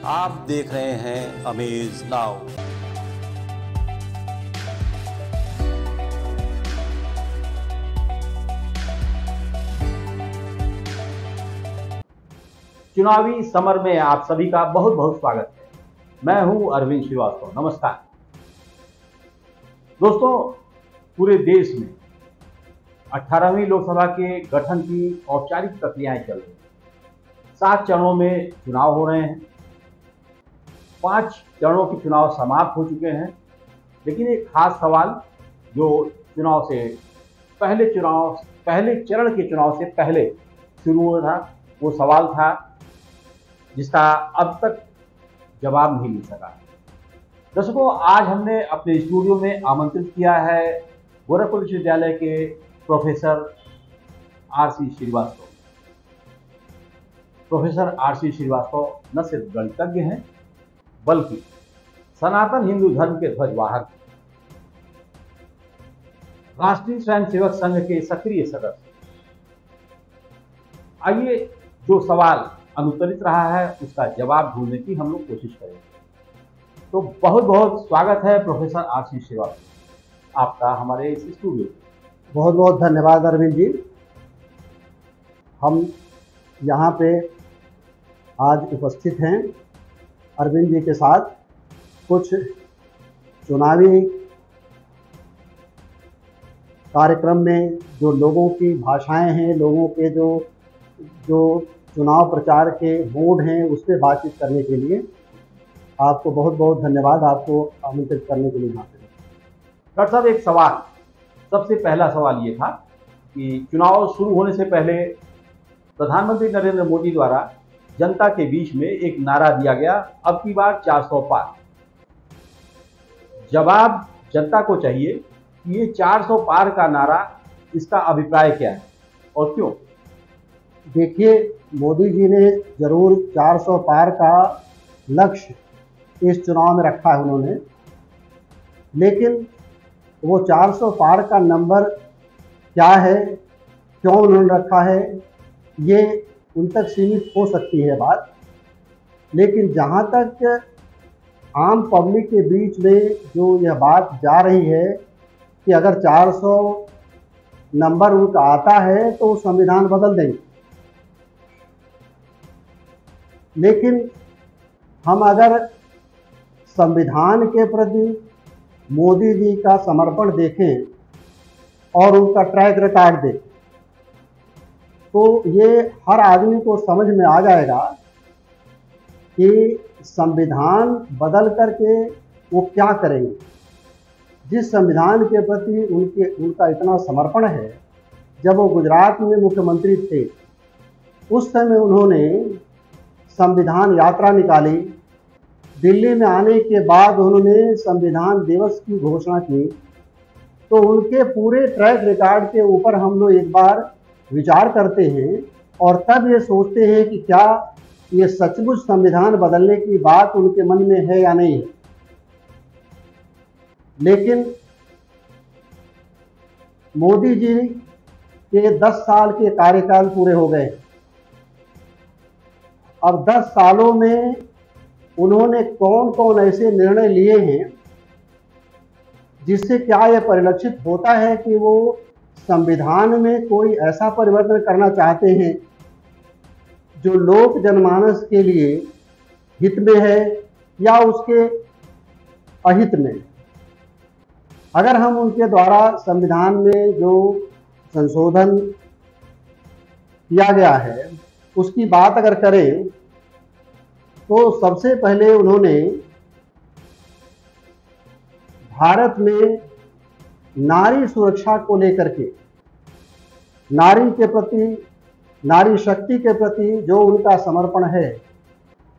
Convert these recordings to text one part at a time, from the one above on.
आप देख रहे हैं अमेज नाउ। चुनावी समर में आप सभी का बहुत बहुत स्वागत है। मैं हूं अरविंद श्रीवास्तव। नमस्कार दोस्तों, पूरे देश में 18वीं लोकसभा के गठन की औपचारिक प्रक्रियाएं चल रही हैं। 7 चरणों में चुनाव हो रहे हैं। 5 चरणों के चुनाव समाप्त हो चुके हैं, लेकिन एक खास सवाल जो पहले चरण के चुनाव से पहले शुरू हुआ था, वो सवाल था जिसका अब तक जवाब नहीं मिल सका। दर्शकों, आज हमने अपने स्टूडियो में आमंत्रित किया है गोरखपुर विश्वविद्यालय के professor R C. Srivastava. Professor R C. Srivastava न सिर्फ गणितज्ञ हैं, बल्कि सनातन हिंदू धर्म के ध्वजवाहक, राष्ट्रीय स्वयंसेवक संघ के सक्रिय सदस्य। आइए, जो सवाल अनुत्तरित रहा है उसका जवाब ढूंढने की हम लोग कोशिश करेंगे। तो बहुत बहुत स्वागत है प्रोफेसर आर.सी. श्रीवास्तव आपका हमारे इस स्टूडियो। बहुत बहुत धन्यवाद अरविंद जी। हम यहाँ पे आज उपस्थित हैं अरविंद जी के साथ कुछ चुनावी कार्यक्रम में जो लोगों की भाषाएं हैं, लोगों के जो चुनाव प्रचार के मोड हैं, उस पर बातचीत करने के लिए आपको बहुत बहुत धन्यवाद, आपको आमंत्रित करने के लिए यहाँ पे। डॉक्टर साहब, एक सवाल, सबसे पहला सवाल ये था कि चुनाव शुरू होने से पहले प्रधानमंत्री नरेंद्र मोदी द्वारा जनता के बीच में एक नारा दिया गया, अब की बार 400 पार। जवाब जनता को चाहिए कि ये 400 पार का नारा, इसका अभिप्राय क्या है और क्यों? देखिए, मोदी जी ने जरूर 400 पार का लक्ष्य इस चुनाव में रखा है उन्होंने, लेकिन वो 400 पार का नंबर क्या है, क्यों उन्होंने रखा है, ये उन तक सीमित हो सकती है बात। लेकिन जहाँ तक आम पब्लिक के बीच में जो यह बात जा रही है कि अगर 400 नंबर उनका आता है तो संविधान बदल देंगे, लेकिन हम अगर संविधान के प्रति मोदी जी का समर्पण देखें और उनका ट्रैक रिकॉर्ड देखें, तो ये हर आदमी को समझ में आ जाएगा कि संविधान बदल करके वो क्या करेंगे। जिस संविधान के प्रति उनका इतना समर्पण है, जब वो गुजरात में मुख्यमंत्री थे उस समय उन्होंने संविधान यात्रा निकाली। दिल्ली में आने के बाद उन्होंने संविधान दिवस की घोषणा की। तो उनके पूरे ट्रैक रिकॉर्ड के ऊपर हम लोग एक बार विचार करते हैं और तब ये सोचते हैं कि क्या ये सचमुच संविधान बदलने की बात उनके मन में है या नहीं है। लेकिन मोदी जी के 10 साल के कार्यकाल पूरे हो गए। अब 10 सालों में उन्होंने कौन कौन ऐसे निर्णय लिए हैं जिससे क्या यह परिलक्षित होता है कि वो संविधान में कोई ऐसा परिवर्तन करना चाहते हैं जो लोक जनमानस के लिए हित में है या उसके अहित में। अगर हम उनके द्वारा संविधान में जो संशोधन किया गया है उसकी बात अगर करें तो सबसे पहले उन्होंने भारत में नारी सुरक्षा को लेकर के, नारी के प्रति, नारी शक्ति के प्रति जो उनका समर्पण है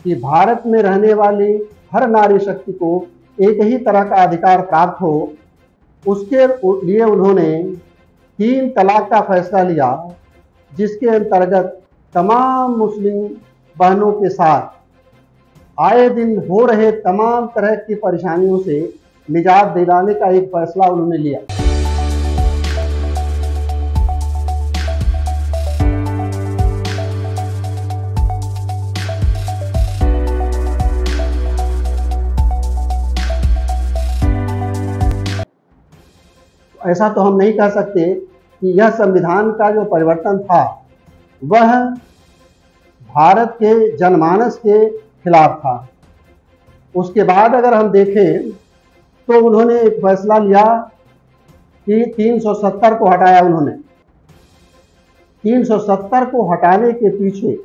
कि भारत में रहने वाली हर नारी शक्ति को एक ही तरह का अधिकार प्राप्त हो, उसके लिए उन्होंने 3 तलाक का फैसला लिया, जिसके अंतर्गत तमाम मुस्लिम बहनों के साथ आए दिन हो रहे तमाम तरह की परेशानियों से निजात दिलाने का एक फैसला उन्होंने लिया। ऐसा तो हम नहीं कह सकते कि यह संविधान का जो परिवर्तन था वह भारत के जनमानस के खिलाफ था। उसके बाद अगर हम देखें तो उन्होंने एक फैसला लिया कि 370 को हटाया। उन्होंने 370 को हटाने के पीछे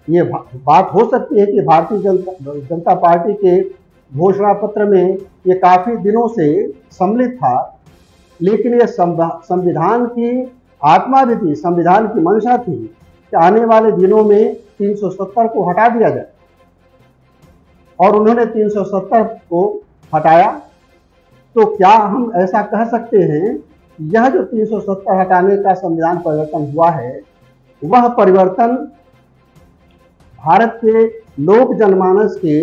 ये बात हो सकती है कि भारतीय जनता पार्टी के घोषणा पत्र में ये काफी दिनों से सम्मिलित था, लेकिन ये संविधान की आत्मा भी थी, संविधान की मंशा थी कि आने वाले दिनों में 370 को हटा दिया जाए, और उन्होंने 370 को हटाया। तो क्या हम ऐसा कह सकते हैं यह जो 370 हटाने का संविधान परिवर्तन हुआ है वह परिवर्तन भारत के लोक जनमानस के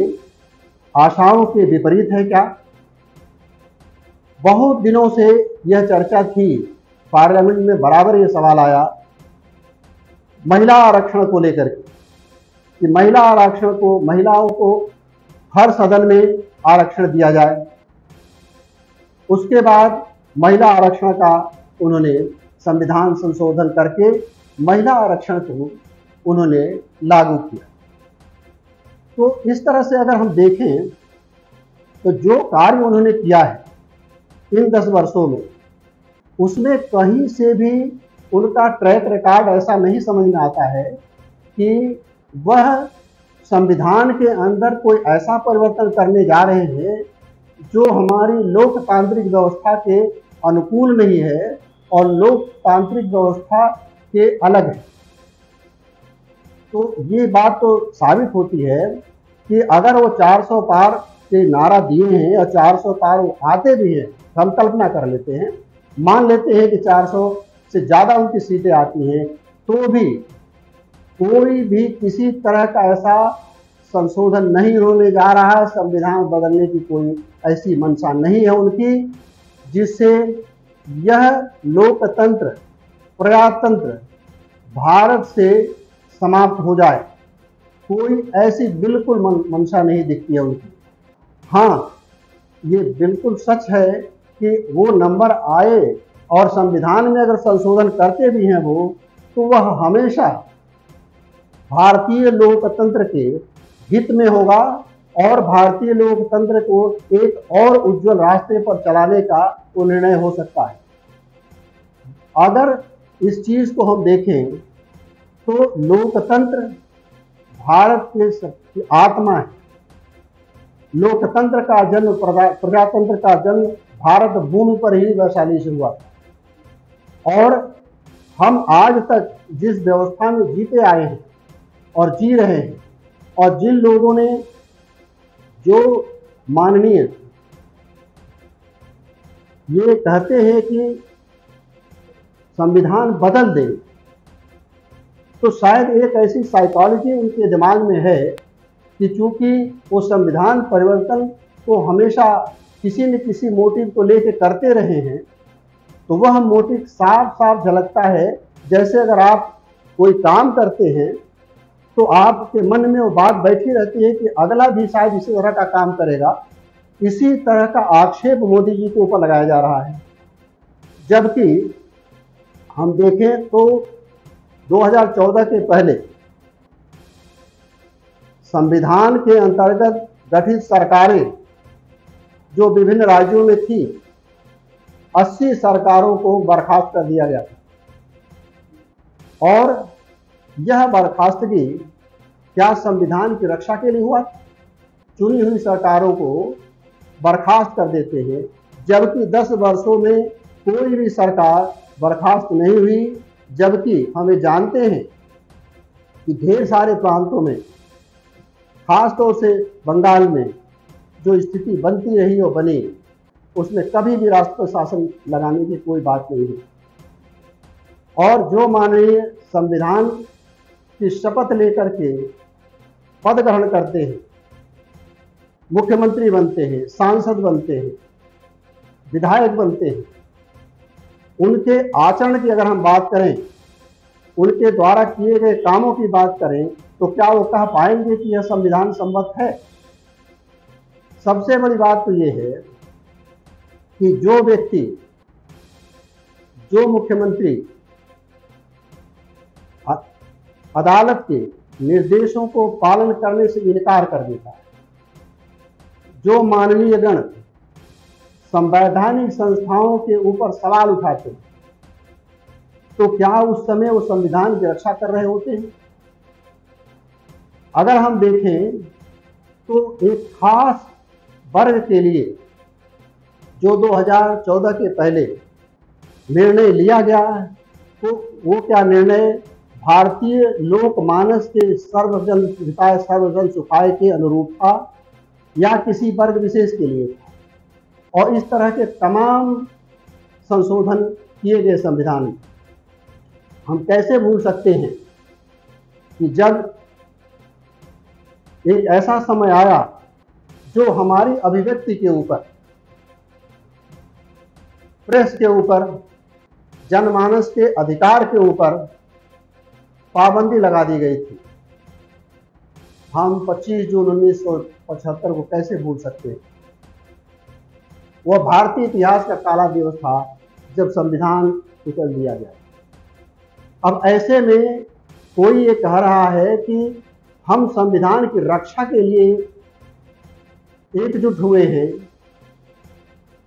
आशाओं के विपरीत है क्या? बहुत दिनों से यह चर्चा थी, पार्लियामेंट में बराबर ये सवाल आया महिला आरक्षण को लेकर के कि महिला आरक्षण को, महिलाओं को हर सदन में आरक्षण दिया जाए। उसके बाद महिला आरक्षण का उन्होंने संविधान संशोधन करके महिला आरक्षण को उन्होंने लागू किया। तो इस तरह से अगर हम देखें तो जो कार्य उन्होंने किया है इन 10 वर्षों में, उसमें कहीं से भी उनका ट्रैक रिकॉर्ड ऐसा नहीं समझ में आता है कि वह संविधान के अंदर कोई ऐसा परिवर्तन करने जा रहे हैं जो हमारी लोकतांत्रिक व्यवस्था के अनुकूल नहीं है और लोकतांत्रिक व्यवस्था के अलग है। तो ये बात तो साबित होती है कि अगर वो 400 पार के नारा दिए हैं और 400 पार वो आते भी हैं, हम कल्पना कर लेते हैं, मान लेते हैं कि 400 से ज़्यादा उनकी सीटें आती हैं, तो भी कोई भी किसी तरह का ऐसा संशोधन नहीं होने जा रहा है, संविधान बदलने की कोई ऐसी मंशा नहीं है उनकी जिससे यह लोकतंत्र, प्रजातंत्र भारत से समाप्त हो जाए। कोई ऐसी बिल्कुल मंशा नहीं दिखती है उनकी। हाँ, ये बिल्कुल सच है कि वो नंबर आए और संविधान में अगर संशोधन करते भी हैं वो, तो वह हमेशा भारतीय लोकतंत्र के हित में होगा और भारतीय लोकतंत्र को एक और उज्जवल रास्ते पर चलाने का वो निर्णय हो सकता है। अगर इस चीज को हम देखें तो लोकतंत्र भारत के आत्मा है। लोकतंत्र का जन्म, प्रजातंत्र का जन्म भारत भूमि पर ही वैशाली से हुआ था, और हम आज तक जिस व्यवस्था में जीते आए हैं और जी रहे हैं, और जिन लोगों ने जो माननीय ये कहते हैं कि संविधान बदल दे, तो शायद एक ऐसी साइकोलॉजी उनके दिमाग में है कि चूंकि वो संविधान परिवर्तन को हमेशा किसी न किसी मोटिव को लेकर करते रहे हैं, तो वह मोटिव साफ साफ झलकता है। जैसे अगर आप कोई काम करते हैं तो आपके मन में वो बात बैठी रहती है कि अगला भी शायद इसी तरह का काम करेगा। इसी तरह का आक्षेप मोदी जी के ऊपर लगाया जा रहा है। जबकि हम देखें तो 2014 के पहले संविधान के अंतर्गत गठित सरकारें जो विभिन्न राज्यों में थी, 80 सरकारों को बर्खास्त कर दिया गया था, और यह बर्खास्तगी क्या संविधान की रक्षा के लिए हुआ? चुनी हुई सरकारों को बर्खास्त कर देते हैं, जबकि 10 वर्षों में कोई भी सरकार बर्खास्त नहीं हुई। जबकि हमें जानते हैं कि ढेर सारे प्रांतों में, खासतौर से बंगाल में जो स्थिति बनती रही और बनी, उसमें कभी भी राष्ट्र शासन लगाने की कोई बात नहीं हुई। और जो माननीय संविधान की शपथ लेकर के पद ग्रहण करते हैं, मुख्यमंत्री बनते हैं, सांसद बनते हैं, विधायक बनते हैं, उनके आचरण की अगर हम बात करें, उनके द्वारा किए गए कामों की बात करें, तो क्या वो कह पाएंगे कि यह संविधान सम्मत है? सबसे बड़ी बात तो ये है कि जो व्यक्ति जो मुख्यमंत्री अदालत के निर्देशों को पालन करने से इनकार कर देता है, जो मानवीय गण संवैधानिक संस्थाओं के ऊपर सवाल उठाते हैं, तो क्या उस समय वो संविधान की रक्षा कर रहे होते हैं? अगर हम देखें तो एक खास वर्ग के लिए जो 2014 के पहले निर्णय लिया गया, तो वो क्या निर्णय भारतीय लोकमानस के सर्वजन हिताय सर्वजन सुखाय के अनुरूप था या किसी वर्ग विशेष के लिए था? और इस तरह के तमाम संशोधन किए गए संविधान में हम कैसे भूल सकते हैं कि जब एक ऐसा समय आया जो हमारी अभिव्यक्ति के ऊपर, प्रेस के ऊपर, जनमानस के अधिकार के ऊपर पाबंदी लगा दी गई थी। हम 25 जून 1975 को कैसे भूल सकते हैं? वह भारतीय इतिहास का काला दिवस था जब संविधान कुचल दिया गया। अब ऐसे में कोई ये कह रहा है कि हम संविधान की रक्षा के लिए एकजुट हुए हैं,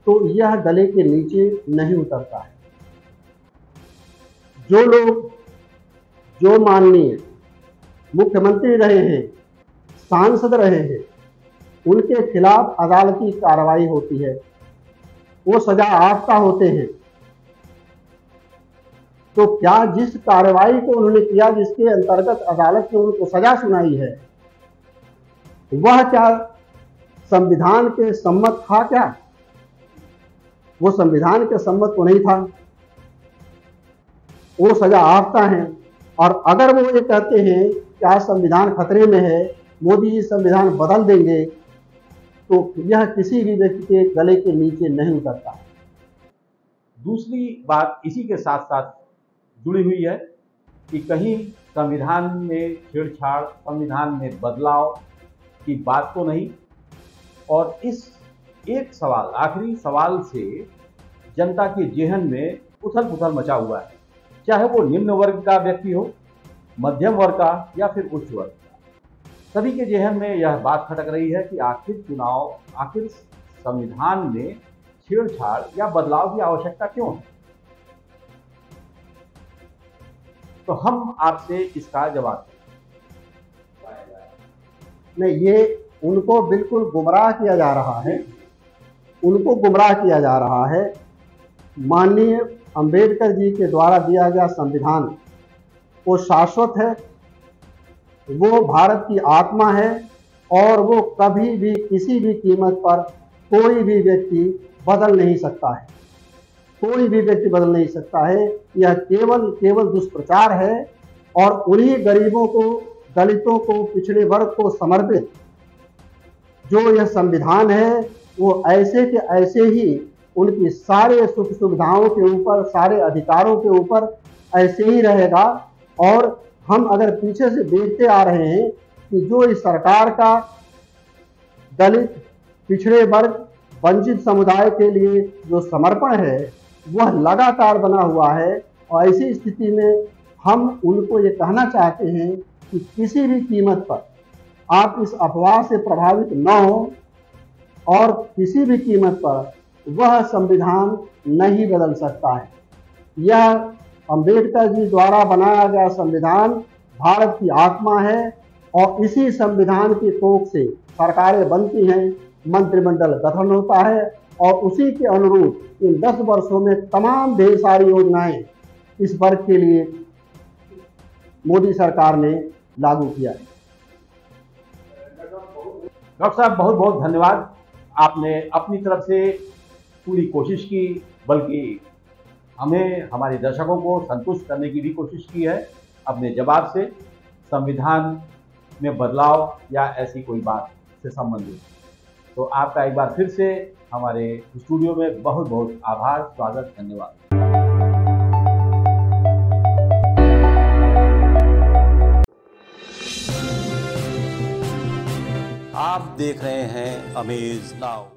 तो यह गले के नीचे नहीं उतरता है। जो लोग, जो माननीय मुख्यमंत्री रहे हैं, सांसद रहे हैं, उनके खिलाफ अदालती कार्रवाई होती है, वो सजा याफ्ता होते हैं, तो क्या जिस कार्रवाई को उन्होंने किया, जिसके अंतर्गत अदालत ने उनको सजा सुनाई है, वह क्या संविधान के सम्मत था? क्या वो संविधान के सम्मत तो नहीं था, वो सजा याफ्ता हैं। और अगर वो ये कहते हैं कि आज संविधान खतरे में है, मोदी जी संविधान बदल देंगे, तो यह किसी भी व्यक्ति के गले के नीचे नहीं उतरता। दूसरी बात इसी के साथ साथ जुड़ी हुई है कि कहीं संविधान में छेड़छाड़, संविधान में बदलाव की बात तो नहीं। और इस एक सवाल, आखिरी सवाल से जनता के जेहन में उथल पुथल मचा हुआ है, चाहे वो निम्न वर्ग का व्यक्ति हो, मध्यम वर्ग का या फिर उच्च वर्ग का। सभी के जेहन में यह बात खटक रही है कि आखिर संविधान में छेड़छाड़ या बदलाव की आवश्यकता क्यों है। तो हम आपसे इसका जवाब नहीं, ये उनको बिल्कुल गुमराह किया जा रहा है, उनको गुमराह किया जा रहा है। माननीय अंबेडकर जी के द्वारा दिया गया संविधान वो शाश्वत है, वो भारत की आत्मा है, और वो कभी भी किसी भी कीमत पर कोई भी व्यक्ति बदल नहीं सकता है, कोई भी व्यक्ति बदल नहीं सकता है। यह केवल दुष्प्रचार है, और उन्हीं गरीबों को, दलितों को, पिछड़े वर्ग को समर्पित जो यह संविधान है, वो ऐसे के ऐसे ही उनकी सारे सुख सुविधाओं के ऊपर, सारे अधिकारों के ऊपर ऐसे ही रहेगा। और हम अगर पीछे से देखते आ रहे हैं कि जो इस सरकार का दलित, पिछड़े वर्ग, वंचित समुदाय के लिए जो समर्पण है, वह लगातार बना हुआ है। और ऐसी स्थिति में हम उनको ये कहना चाहते हैं कि किसी भी कीमत पर आप इस अफवाह से प्रभावित न हो, और किसी भी कीमत पर वह संविधान नहीं बदल सकता है। यह अंबेडकर जी द्वारा बनाया गया संविधान भारत की आत्मा है, और इसी संविधान की कोख से सरकारें बनती हैं, मंत्रिमंडल गठन होता है, और उसी के अनुरूप इन 10 वर्षों में तमाम ढेर सारी योजनाएं इस वर्ग के लिए मोदी सरकार ने लागू किया है। डॉक्टर साहब, बहुत बहुत धन्यवाद। आपने अपनी तरफ से पूरी कोशिश की, बल्कि हमें, हमारे दर्शकों को संतुष्ट करने की भी कोशिश की है अपने जवाब से, संविधान में बदलाव या ऐसी कोई बात से संबंधित। तो आपका एक बार फिर से हमारे स्टूडियो में बहुत बहुत आभार, स्वागत, धन्यवाद। आप देख रहे हैं अमेज नाउ।